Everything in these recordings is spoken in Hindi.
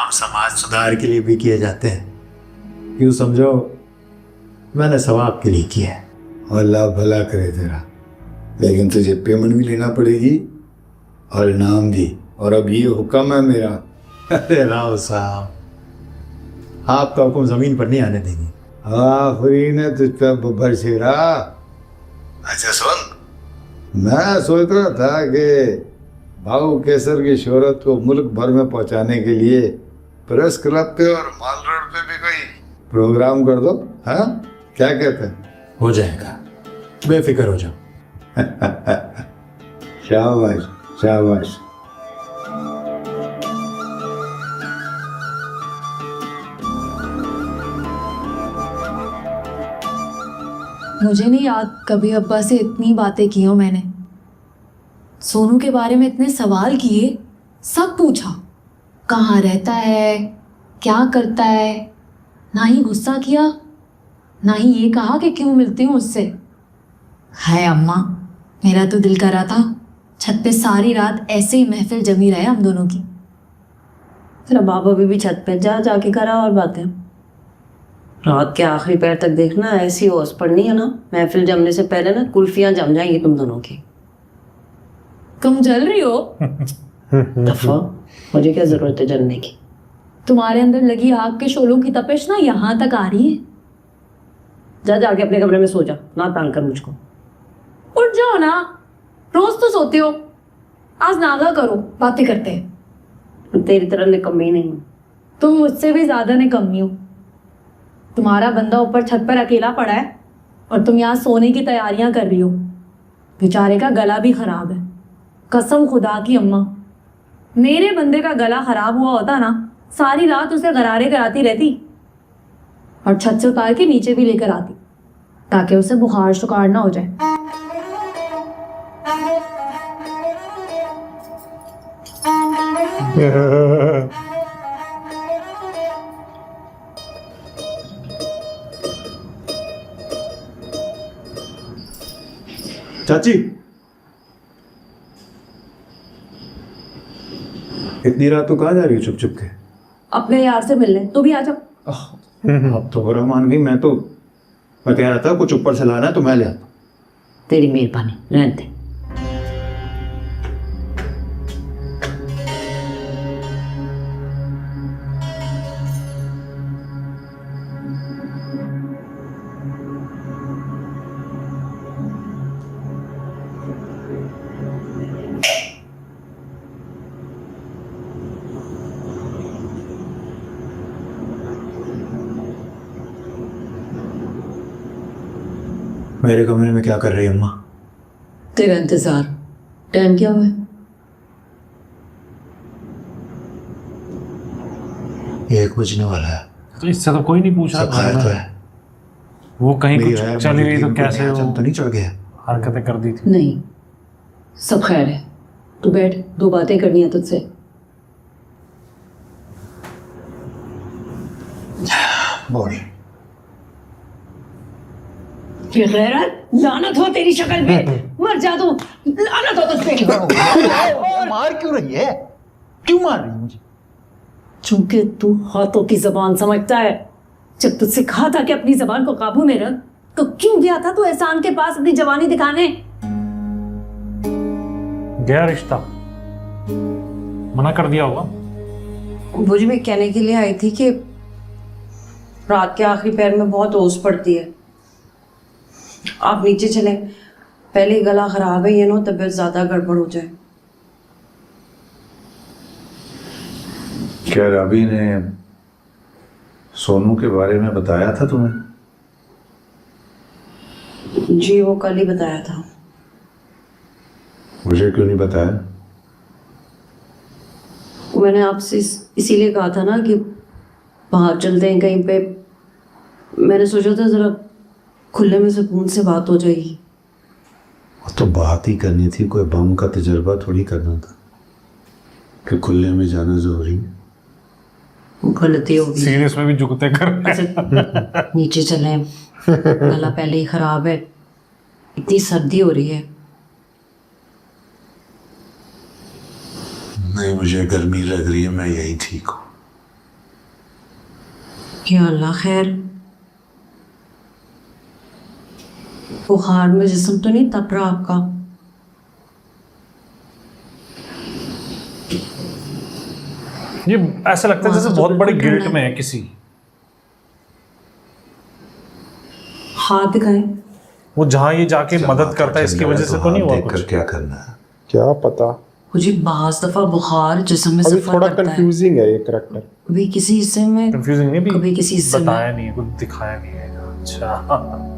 काम समाज सुधार के लिए भी किए जाते हैं। यूँ समझो मैंने सवाब के लिए किया है। अल्लाह भला करे तेरा, लेकिन तुझे पेमेंट भी लेना पड़ेगी और इनाम भी। और अब ये हुक्म है मेरा। अरे राव साहब, आपका हुक्म जमीन पर नहीं आने देंगे। आफरीन है तुझ पे बब्बर शेरा। अच्छा सुन, मैं सोच रहा था कि भाऊ केसर की शोहरत को मुल्क भर में पहुंचाने के लिए प्रेस क्लब पे और माल रोड पे भी कोई प्रोग्राम कर दो। हाँ, क्या कहते हैं? हो जाएगा, बेफिक्र हो जाओ। शाबाश शाबाश। मुझे नहीं याद कभी अब्बा से इतनी बातें की हो मैंने। सोनू के बारे में इतने सवाल किए, सब पूछा, कहाँ रहता है, क्या करता है। ना ही गुस्सा किया, ना ही ये कहा कि क्यों मिलती हूँ उससे। हाय अम्मा, मेरा तो दिल करा था छत पे सारी रात ऐसे ही महफिल जमी रहे हम दोनों की। तेरा बाबा भी छत पे जाके करा और बातें। रात के आखिरी पैर तक देखना, ऐसी ओस पड़नी है ना, महफिल जमने से पहले ना कुल्फियां जम जाएंगी तुम दोनों की। तुम जल रही हो? दफा, मुझे क्या जरूरत है जलने की? तुम्हारे अंदर लगी आग के शोलों की तपिश ना यहाँ तक आ रही है। जाके अपने कमरे में सो जा, ना तंग कर मुझको। उठ जाओ ना, रोज तो सोते हो, आज नागा करो, बातें करते हैं। तेरी तरह निकम्मी नहीं हूँ। तुम मुझसे भी ज्यादा निकम्मी हो। तुम्हारा बंदा ऊपर छत पर अकेला पड़ा है और तुम यहाँ सोने की तैयारियां कर रही हो। बेचारे का गला भी खराब है। कसम खुदा की अम्मा, मेरे बंदे का गला खराब हुआ होता ना, सारी रात उसे गरारे कराती रहती और छत से उतार के नीचे भी लेकर आती ताकि उसे बुखार शुकार ना हो जाए। चाची, इतनी रात तो कहाँ जा रही हो चुप चुप के? अपने यार से मिलने, तू भी आ जा। अब तो बुरा मान गई। मैं कह रहा था कुछ ऊपर से लाना है तो मैं ले आता। तेरी मेहरबानी, रहने दे। मेरे कमरे में क्या कर रही है अम्मा? तेरा इंतजार। टाइम क्या हुआ है? ये 1 बजने वाला है। तो इससे तो कोई नहीं पूछा सब खैर तो है? वो कहीं मेरी कुछ राय चली गई तो कैसे वो वो तो नहीं चढ़ गया? हरकतें कर दी थी। नहीं, सब खैर है। तू बैठ, 2 बातें करनी है तुझसे। बोल। गैरत, लानत हो तेरी शक्ल पे। मर जा तू, लानत हो तुझ पे। मार क्यों रही है? क्यों मार रही है मुझे? चूंकि तू हाथों की जबान समझता है। जब तुझसे कहा था कि अपनी जबान को काबू में रख, तो क्यों गया था तू एहसान के पास अपनी जवानी दिखाने? गया रिश्ता, मना कर दिया होगा। मुझे भी कहने के लिए आई थी कि रात के आखिरी पैर में बहुत ओस पड़ती है। आप नीचे चलें, पहले गला खराब है, ये नो तबीयत ज्यादा गड़बड़ हो जाए। क्या रवि ने सोनू के बारे में बताया था तुम्हें? जी, वो कल ही बताया था। मुझे क्यों नहीं बताया? मैंने आपसे इसीलिए कहा था ना कि बाहर चलते हैं कहीं पे। मैंने सोचा था जरा खुले में सुकून से बात हो जाएगी। वो तो बात ही करनी थी, कोई बम का तजर्बा थोड़ी करना था कि खुले में जाना जरूरी है। गलती होगी। सीरियस में भी झुकते कर। अच्छा, नीचे चलें, गला पहले ही खराब है, इतनी सर्दी हो रही है। नहीं, मुझे गर्मी लग रही है, मैं यही ठीक हूँ। या अल्लाह खैर, बुखार में जिस्म तो नहीं तप रहा आपका? ये ऐसा लगता है जैसे वहाँ तो बहुत बड़े बिल्कुल गिल्ट ठंडा में है। है किसी। हाथ दिखाएं। वो जहाँ ये जाके मदद करता है इसकी वजह से तो नहीं हुआ देखकर कुछ? क्या करना है? क्या पता, मुझे बाज़ दफा बुखार जिस्म में अभी सफर थोड़ा करता है, कंफ्यूजिंग है ये करेक्टर। कभी किसी हिस्से में, कंफ्यूजिंग नहीं भी, कभी किसी हिस्से में। बताया नहीं है, कुछ दिखाया नहीं है। अच्छा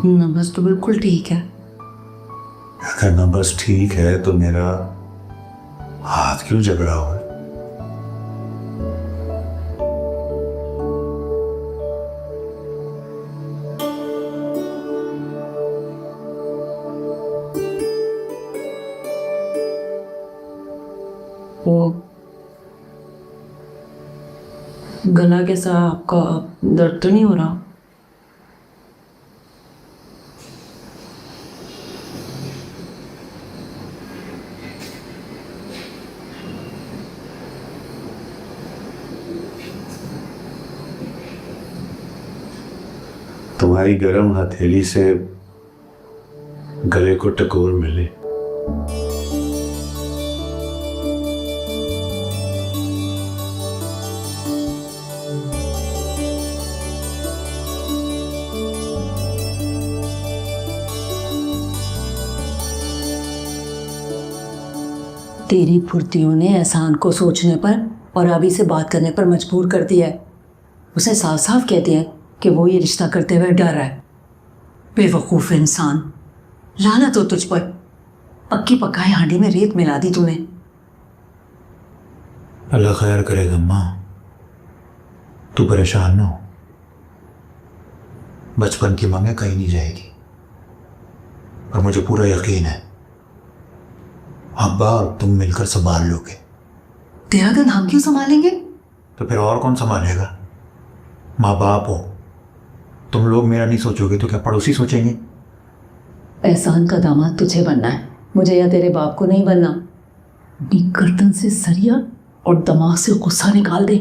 नब्ज तो बिल्कुल ठीक है। अगर नंबर्स ठीक है तो मेरा हाथ क्यों जकड़ा हुआ है? वो गला कैसा आपका, दर्द तो नहीं हो रहा? तुम्हारी गर्म हथेली से गले को टकोर मिले। तेरी फुर्तियों ने एहसान को सोचने पर और अभी से बात करने पर मजबूर कर दिया है। उसे साफ साफ कह दिया है कि वो ये रिश्ता करते हुए डर है। बेवकूफ़ इंसान, लानत हो तुझ पर। पक्की पकाई हांडी में रेत मिला दी तूने। अल्लाह खैर करेगा अम्मा, तू परेशान ना हो। बचपन की मांगे कहीं नहीं जाएगी और मुझे पूरा यकीन है अब्बा और तुम मिलकर संभाल लोगे। तेरा गन हम क्यों संभालेंगे? तो फिर और कौन संभालेगा? माँ बाप हो तुम लोग, मेरा नहीं सोचोगे तो क्या पड़ोसी सोचेंगे? एहसान का दामाद तुझे बनना है, मुझे या तेरे बाप को नहीं बनना। अपनी गर्दन से सरिया और दिमाग से गुस्सा निकाल दे,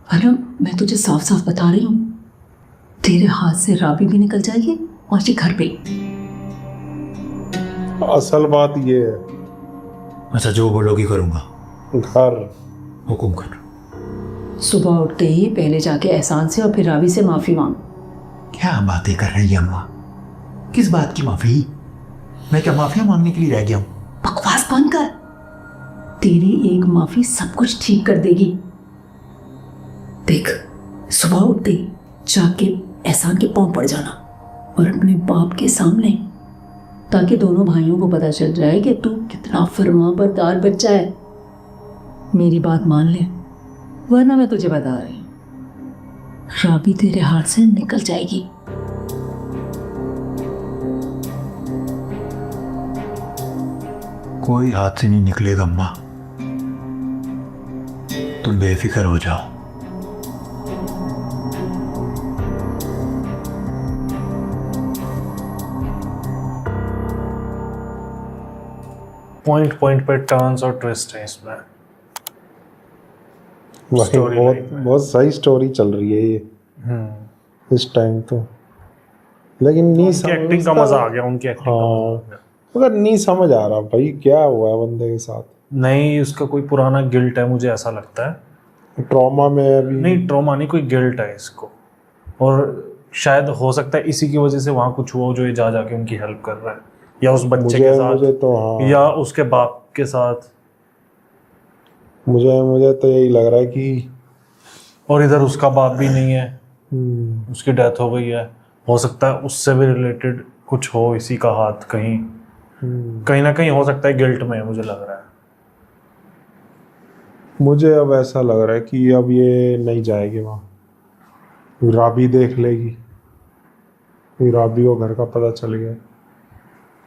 वरना मैं तुझे साफ साफ बता रही हूँ, तेरे हाथ से राबी भी निकल जाएगी और ये घर पे। असल बात ये है, अच्छा जो बोलोगी करूँगा। घर हुकुम कर। सुबह उठते ही पहले जाके एहसान से और फिर राबी से माफ़ी मांग। क्या बातें कर रही है अम्मा? किस बात की माफी? मैं क्या माफिया मांगने के लिए रह गया हूँ? बकवास बंद कर, तेरी एक माफ़ी सब कुछ ठीक कर देगी। देख, सुबह उठते ही जाके एहसान के पाँव पड़ जाना और अपने बाप के सामने, ताकि दोनों भाइयों को पता चल जाए कि तू कितना फरमाबरदार बच्चा है। मेरी बात मान ले, वरना मैं तुझे बता रही हूँ, राबी तेरे हाथ से निकल जाएगी। कोई हाथ से नहीं निकलेगा अम्मा, तुम बेफिक्र हो जाओ। पॉइंट पॉइंट पे टर्न्स और ट्विस्ट है इसमें। भाई Story बहुत line में। बहुत सही स्टोरी चल रही है ये इस टाइम तो, लेकिन नहीं उनकी एक्टिंग का मजा आ गया, उनकी एक्टिंग का हाँ, मजा आ गया। मगर नहीं समझ आ रहा भाई क्या हुआ है बंदे के साथ। नहीं, उसका कोई पुराना गिल्ट है, मुझे ऐसा लगता है। ट्रॉमा में अभी नहीं, ट्रॉमा नहीं, कोई गिल्ट है इसको, और शायद हो सकता है इसी की वजह से वहाँ कुछ हुआ हो जो ये जा जाके उनकी हेल्प कर रहा है, या उस बच्चे मुझे के साथ, मुझे तो हाँ, या उसके बाप के साथ, मुझे तो यही लग रहा है कि और इधर उसका बाप भी नहीं है, हम्म, उसकी डेथ हो गई है। हो सकता है उससे भी रिलेटेड कुछ हो, इसी का हाथ कहीं कहीं ना कहीं हो सकता है गिल्ट में है, मुझे लग रहा है। मुझे अब ऐसा लग रहा है कि अब ये नहीं जाएगी वहाँ, राबी देख लेगी फिर राबी को घर का पता चल गया,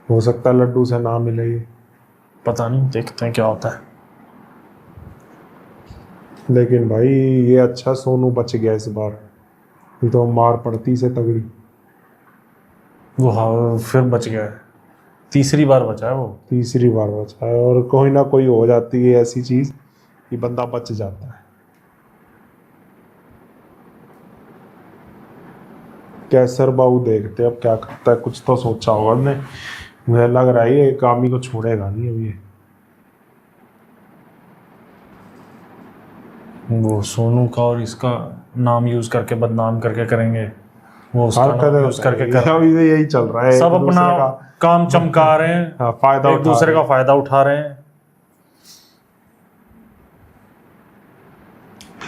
हो सकता है लड्डू से ना मिले ये। पता नहीं, देखते हैं क्या होता है। लेकिन भाई ये अच्छा सोनू बच गया इस बार, ये तो मार पड़ती से तगड़ी। वो हाँ फिर बच गया है, तीसरी बार बचा है वो। तीसरी बार बचा है, और कोई ना कोई हो जाती है ऐसी चीज कि बंदा बच जाता है। कैसर बाबू देखते अब क्या करता है, कुछ तो सोचा होगा उसने। मुझे लग रहा है ये काम ही को छोड़ेगा नहीं अभी ये। वो सोनू का और इसका नाम यूज करके बदनाम करके करेंगे, वो उसका हर नाम कदर यूज करके कर अभी तो यही चल रहा है, सब एक अपना दूसरे का काम चमका रहे हैं, हाँ, फायदा एक उठा दूसरे रहे का हैं। फायदा उठा रहे हैं।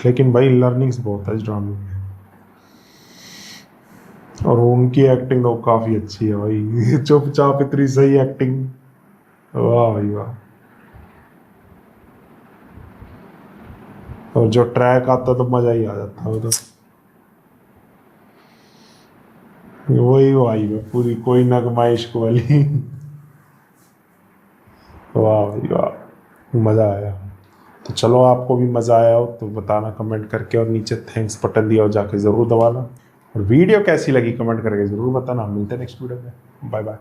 लेकिन भाई लर्निंग्स बहुत है इस ड्रामे में, और उनकी एक्टिंग तो काफी अच्छी है भाई। चुपचाप इतनी सही एक्टिंग, वाह भाई वाह। और जो ट्रैक आता तो मजा ही आ जाता वो तो, वही भाई है पूरी कोई नगमाइश को वाली। वाह भाई वाह, मजा आया। तो चलो आपको भी मजा आया हो तो बताना कमेंट करके, और नीचे थैंक्स बटन दिया हो जाके जरूर दबाना, और वीडियो कैसी लगी कमेंट करके जरूर बताना। मिलते हैं नेक्स्ट वीडियो में, बाय बाय।